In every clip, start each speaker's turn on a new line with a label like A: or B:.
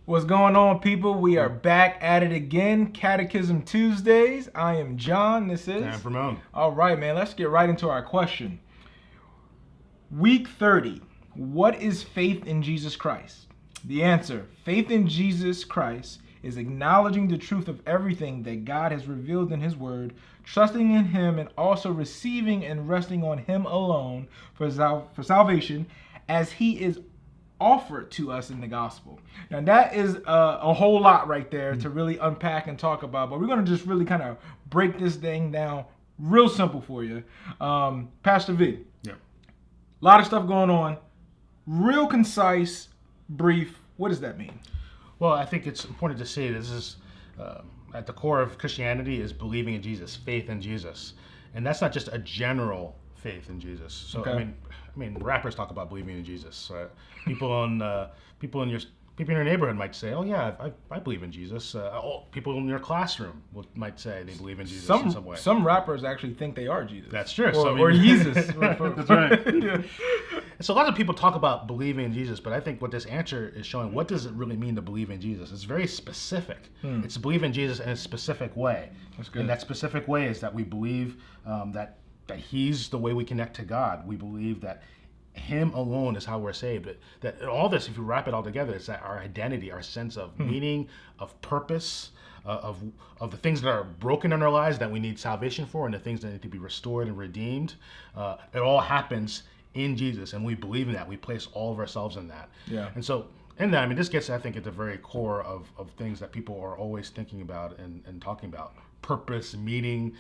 A: What's going on, people? We are back at it again. Catechism Tuesdays. I am John. This is
B: Dan Ramon.
A: All right, man. Let's get right into our question. Week 30. What is faith in Jesus Christ? The answer: faith in Jesus Christ is acknowledging the truth of everything that God has revealed in His Word, trusting in Him, and also receiving and resting on Him alone for salvation, as He is offered to us in the gospel. Now that is a whole lot right there to really unpack and talk about, but we're going to just really kind of break this thing down real simple for you. Pastor V,
B: Yeah.
A: a lot of stuff going on, real concise, brief. What does that mean?
B: Well, I think it's important to say this is at the core of Christianity is believing in Jesus, faith in Jesus, and that's not just a general faith in Jesus. So
A: Okay.
B: I mean, rappers talk about believing in Jesus. People in your neighborhood might say, "Oh yeah, I believe in Jesus." People in your classroom might say they believe in Jesus in some way.
A: Some rappers actually think they are Jesus.
B: That's true.
A: Or Jesus.
B: That's right. Yeah. So a lot of people talk about believing in Jesus, but I think what this answer is showing, what does it really mean to believe in Jesus? It's very specific. It's to believe in Jesus in a specific way.
A: That's good.
B: And that specific way is that we believe that He's the way we connect to God. We believe that Him alone is how we're saved. That all this, if you wrap it all together, it's that our identity, our sense of meaning, of purpose, of the things that are broken in our lives that we need salvation for, and the things that need to be restored and redeemed. It all happens in Jesus, and we believe in that. We place all of ourselves in that.
A: Yeah.
B: And so, in that, I mean, this gets, I think, at the very core of things that people are always thinking about and talking about: purpose, meaning,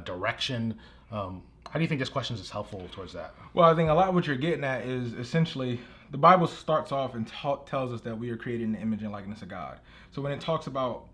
B: direction. How do you think this question is helpful towards that?
A: Well, I think a lot of what you're getting at is essentially the Bible starts off and tells us that we are created in the image and likeness of God. So when it talks about,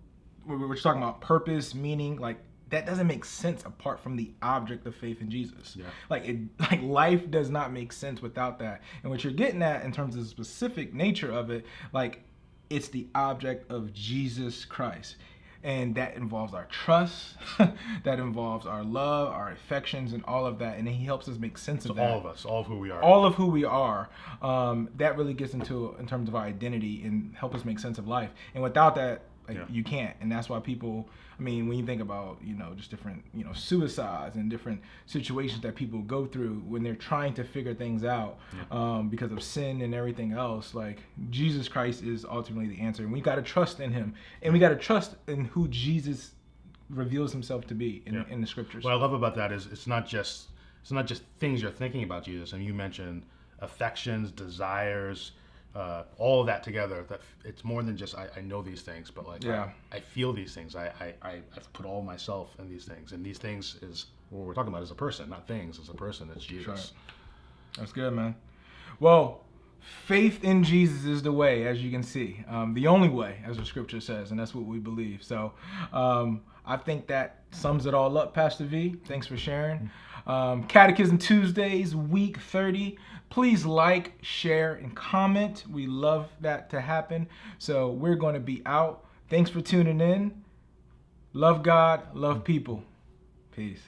A: we're talking about purpose, meaning, like, that doesn't make sense apart from the object of faith in Jesus.
B: Yeah.
A: Like life does not make sense without that. And what you're getting at in terms of the specific nature of it, like, it's the object of Jesus Christ. And that involves our trust, that involves our love, our affections, and all of that. And then He helps us make sense of that.
B: All of us, all of who we are.
A: All of who we are. That really gets into, in terms of our identity, and help us make sense of life. And without that, you can't. And that's why people, I mean, when you think about, just different, suicides and different situations that people go through when they're trying to figure things out because of sin and everything else, like, Jesus Christ is ultimately the answer. And we got to trust in Him. And we got to trust in who Jesus reveals Himself to be in the scriptures.
B: What I love about that is it's not just things you're thinking about Jesus. And you mentioned affections, desires, all of that together. That it's more than just I know these things, but like I feel these things. I've put all myself in these things, and these things is what we're talking about is a person, not things. It's a person. It's Jesus.
A: Right. That's good, man. Well, faith in Jesus is the way, as you can see, the only way, as the scripture says, and that's what we believe. So I think that sums it all up, Pastor V. Thanks for sharing. Catechism Tuesdays, week 30. Please like, share, and comment. We love that to happen. So we're going to be out. Thanks for tuning in. Love God, love people. Peace.